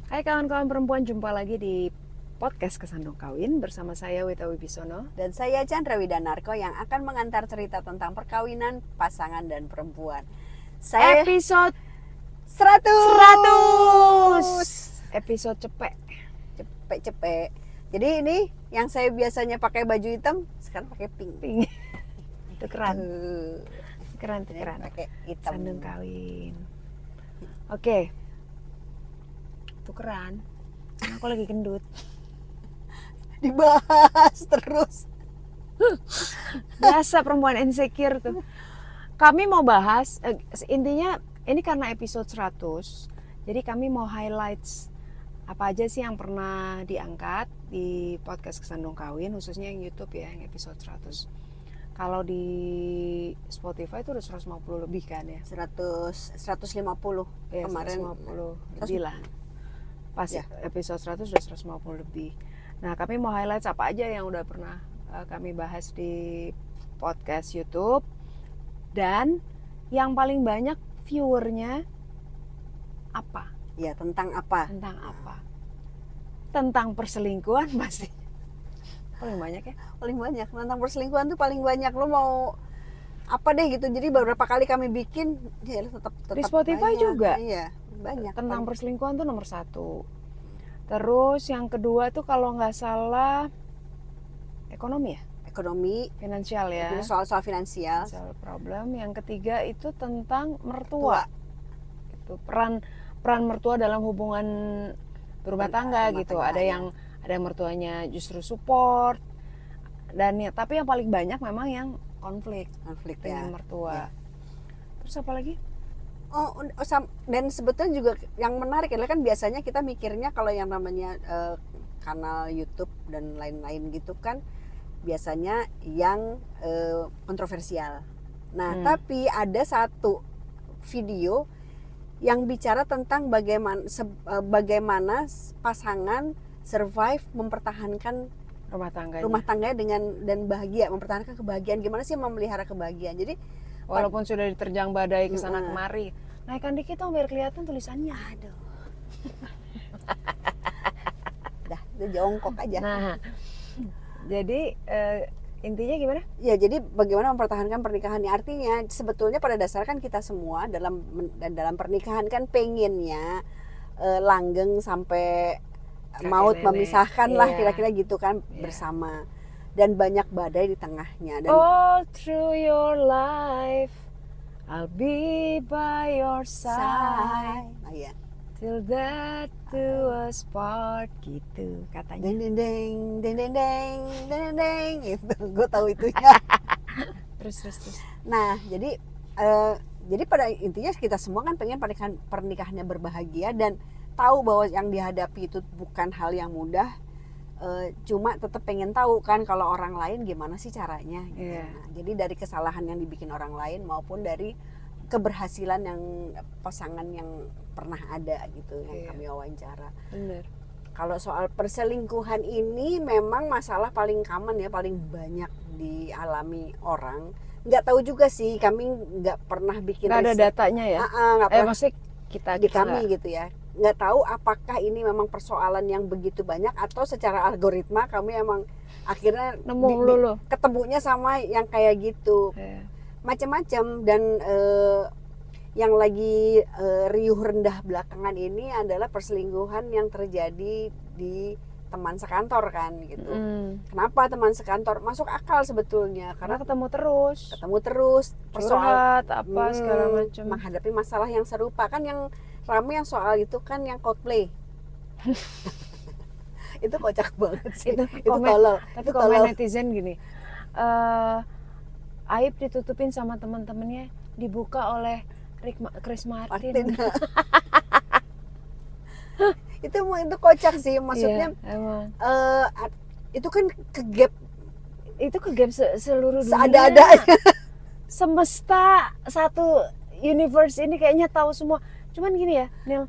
Hai kawan-kawan perempuan, jumpa lagi di podcast Kesandung Kawin bersama saya Wita Wibisono. Dan saya Chandra Widanarko yang akan mengantar cerita tentang perkawinan, pasangan, dan perempuan. Saya Episode 100 episode cepek. Cepek. Jadi ini yang saya biasanya pakai baju hitam, sekarang pakai pink. Itu keren. Keren. Pakai hitam. Kesandung Kawin. Oke. Tukeran. Aku lagi gendut. Dibahas terus. Biasa perempuan insecure tuh. Kami mau bahas, intinya ini karena episode 100. Jadi kami mau highlights apa aja sih yang pernah diangkat di podcast Kesandung Kawin, khususnya yang YouTube ya, yang episode 100. Kalau di Spotify itu udah 150 lebih kan ya? 150 Ya, kemarin. 150 lebih lah. Pas Ya. episode 100 udah 150 lebih. Nah, kami mau highlight apa aja yang udah pernah kami bahas di podcast YouTube. Dan yang paling banyak viewernya apa? Ya, tentang apa? Tentang apa? Tentang perselingkuhan pasti. Paling banyak ya? Paling banyak. Tentang perselingkuhan tuh paling banyak. Lo mau apa deh gitu. Jadi beberapa kali kami bikin, ya tetap Di Spotify banyak. juga? Iya, banyak. Tentang perselingkuhan tuh nomor 1. Terus yang kedua tuh kalau nggak salah ekonomi ya? Ekonomi, Finansial ya? itu soal finansial. Financial problem. Yang ketiga itu tentang mertua. Itu peran mertua dalam hubungan berumah tangga gitu. Tangga, Ada yang mertuanya justru support. Dan ya, tapi yang paling banyak memang yang konflik dengan mertua. Ya. Terus apa lagi? Dan sebetulnya juga yang menarik adalah kan biasanya kita mikirnya kalau yang namanya kanal YouTube dan lain-lain gitu kan biasanya yang kontroversial. Nah, tapi ada satu video yang bicara tentang bagaimana pasangan survive mempertahankan rumah tangganya dan bahagia, mempertahankan kebahagiaan. Gimana sih memelihara kebahagiaan? Jadi walaupun sudah diterjang badai ke sana kemari, naikkan dikit dong biar kelihatan tulisannya. Aduh. Dah, itu jongkok aja. Nah, jadi intinya gimana? Ya, jadi bagaimana mempertahankan pernikahannya. Artinya sebetulnya pada dasarnya kan kita semua dalam pernikahan kan pengennya langgeng sampai maut memisahkan lah, kira-kira gitu kan, bersama. Dan banyak badai di tengahnya. Dan all through your life I'll be by your side. Nah, ya. Till death do us part, gitu katanya. Deng gitu. Gue tahu itunya. Terus. Nah, jadi pada intinya kita semua kan pengen pernikahannya berbahagia dan tahu bahwa yang dihadapi itu bukan hal yang mudah. Cuma tetap pengen tahu kan kalau orang lain gimana sih caranya gitu. Nah, jadi dari kesalahan yang dibikin orang lain maupun dari keberhasilan yang pasangan yang pernah ada gitu yang kami wawancara. Bener. Kalau soal perselingkuhan ini memang masalah paling common ya, paling banyak dialami orang. Nggak tahu juga sih, kami nggak pernah bikin nggak ada datanya ya? Nggak pernah maksudnya kita kami gitu ya. Nggak tahu apakah ini memang persoalan yang begitu banyak atau secara algoritma kami emang akhirnya ketemunya sama yang kayak gitu. Macam-macam. Dan yang lagi riuh rendah belakangan ini adalah perselingkuhan yang terjadi di teman sekantor kan gitu. Kenapa teman sekantor? Masuk akal sebetulnya karena ketemu terus curhat apa segala macam, menghadapi masalah yang serupa kan. Yang ramai yang soal itu kan yang Coldplay. Itu kocak banget sih. Itu tolol. Tapi komen netizen gini, aib ditutupin sama teman-temannya, dibuka oleh Chris Martin. Itu kocak sih, maksudnya. Emang. Itu kan kegap seluruh dunia. Seada-adanya. Semesta satu universe ini kayaknya tahu semua. Cuman gini ya, Nil,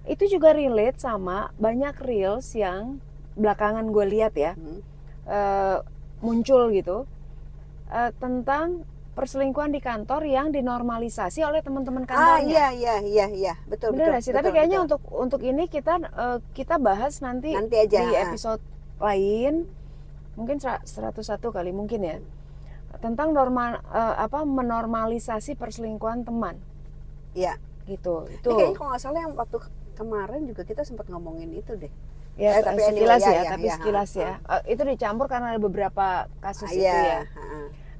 itu juga relate sama banyak reels yang belakangan gue lihat ya, muncul gitu, tentang perselingkuhan di kantor yang dinormalisasi oleh teman-teman Ah, kantornya. iya, betul, Bener betul, nggak sih? Tapi betul, kayaknya betul. untuk ini kita bahas nanti Nanti aja. di episode lain, mungkin 101 kali mungkin ya, tentang menormalisasi perselingkuhan teman. Iya. Gitu. Ini Itu. kayaknya kalau nggak salah yang waktu kemarin juga kita sempat ngomongin itu deh. Ya, tapi sekilas anyway, ya, ya, tapi ya, sekilas ya. Itu dicampur karena ada beberapa kasus itu Iya. ya.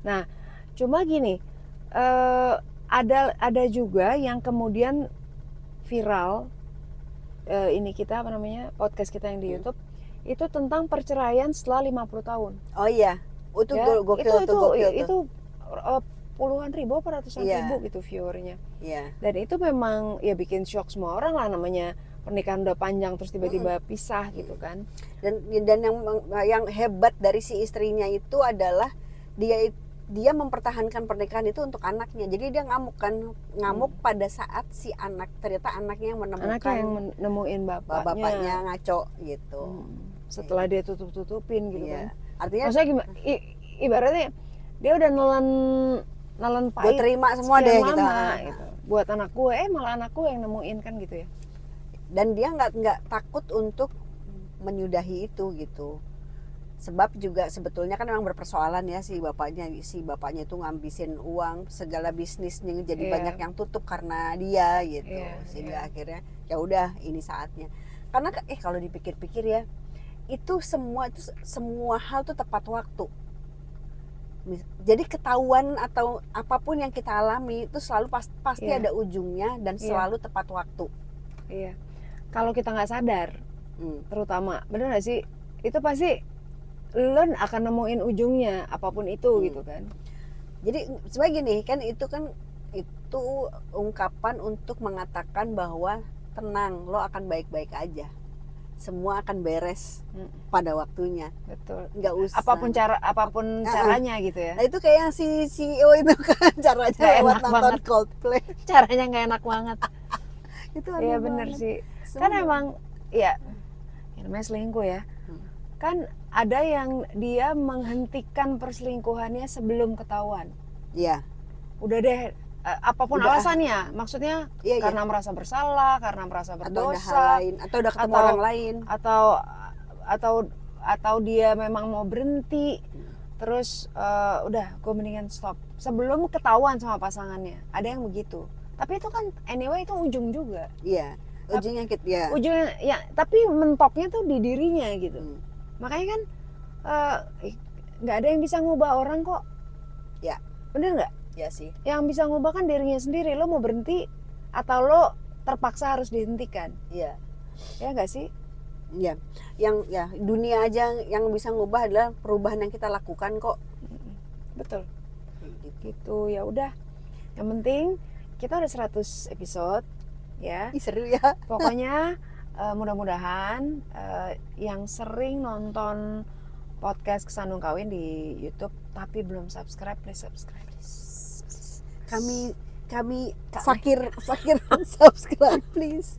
Nah, cuma gini, ada juga yang kemudian viral, ini kita apa namanya, podcast kita yang di YouTube, itu tentang perceraian setelah 50 tahun. Oh iya, itu Ya, gokil tuh. itu puluhan ribu apa ratusan Iya. ribu gitu viewernya. Iya. Dan itu memang ya bikin shock semua orang lah, namanya pernikahan udah panjang terus tiba-tiba pisah gitu kan. Dan yang hebat dari si istrinya itu adalah dia mempertahankan pernikahan itu untuk anaknya. Jadi dia ngamuk pada saat si ternyata anaknya yang menemukan Anaknya yang nemuin bapaknya ngaco gitu. Setelah dia tutupin gitu Iya. kan. Artinya Maksudnya gimana? Ibaratnya dia udah nelen gue pahit terima semua deh sekian gitu. lama gitu. Buat anak gue, malah anak gue yang nemuin kan gitu ya. Dan dia nggak takut untuk menyudahi itu gitu. Sebab juga sebetulnya kan memang berpersoalan ya si bapaknya itu ngambisin uang, segala bisnisnya jadi Iya. banyak yang tutup karena dia gitu. Iya, Sehingga iya. akhirnya ya udah ini saatnya. Karena kalau dipikir-pikir ya, itu semua hal tuh tepat waktu. Jadi ketahuan atau apapun yang kita alami itu selalu pasti Iya. ada ujungnya dan Iya. selalu tepat waktu. Iya. Kalau kita nggak sadar, terutama, bener nggak sih? Itu pasti lo akan nemuin ujungnya apapun itu gitu kan. Jadi sebenarnya gini kan itu ungkapan untuk mengatakan bahwa tenang, lo akan baik-baik aja. Semua akan beres pada waktunya. Betul. Nggak usah. Apapun caranya gitu ya. Nah itu kayak yang si CEO itu kan caranya Nggak lewat enak nonton banget. Coldplay. Caranya nggak enak banget. Itu Iya bener banget. sih. Semua. Kan emang ya namanya selingkuh ya. Kan ada yang dia menghentikan perselingkuhannya sebelum ketahuan. Iya. Udah deh, apapun Udah. Alasannya, maksudnya Iya, karena merasa bersalah, karena merasa atau udah hal berdosa, lain, atau udah ketemu atau- orang lain. atau dia memang mau berhenti, terus udah gue mendingan stop sebelum ketahuan sama pasangannya. Ada yang begitu. Tapi itu kan anyway itu ujung juga. Iya. Ujungnya ya. Ujungnya ya, tapi mentoknya tuh di dirinya gitu. Makanya kan nggak ada yang bisa ngubah orang kok. Ya. Bener nggak? Ya sih. Yang bisa ngubah kan dirinya sendiri. Lo mau berhenti atau lo terpaksa harus dihentikan. Iya. Ya nggak sih? Iya. Yang dunia aja yang bisa ngubah adalah perubahan yang kita lakukan kok. Betul. Gitu. Ya udah. Yang penting kita udah 100 episode ya. Ih, seru ya. Pokoknya mudah-mudahan yang sering nonton podcast Kesandung Kawin di YouTube tapi belum subscribe, please subscribe. Kami fakir subscribe please.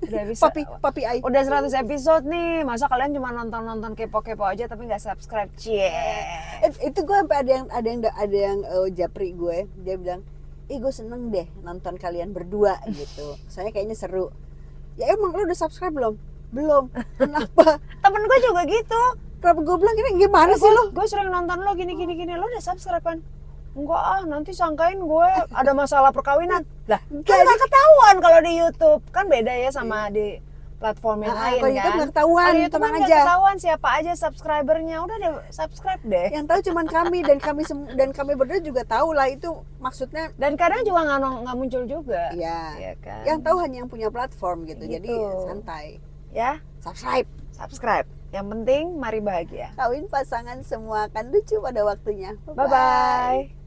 Udah bisa. Papi ai. Udah 100 episode nih, masa kalian cuma nonton kepo-kepo aja tapi nggak subscribe? Cie. Itu gue sampai ada yang japri gue, dia bilang, gue seneng deh nonton kalian berdua gitu. Saya kayaknya seru. Ya emang lu udah subscribe belum? Belum. Kenapa? Temen gue juga gitu. Kenapa gue bilang ini gimana sih lo? Gue sering nonton lo gini. Lo udah subscribe kan? Enggak nanti sangkain gue ada masalah perkawinan. Lah, kan nggak ketahuan kalau di YouTube. Kan beda ya sama di platform yang lain kalau kan. YouTube nggak ketahuan, Kalau YouTube tenang kan nggak aja. ketahuan siapa aja subscribernya. Udah deh subscribe deh. Yang tahu cuman kami dan kami berdua juga tahu lah itu maksudnya. Dan kadang juga nggak muncul juga. Ya. Ya kan. Yang tahu hanya yang punya platform gitu. Gitu. Jadi santai. Ya, Subscribe. Yang penting mari bahagia. Kawin pasangan semua akan lucu pada waktunya. Bye bye.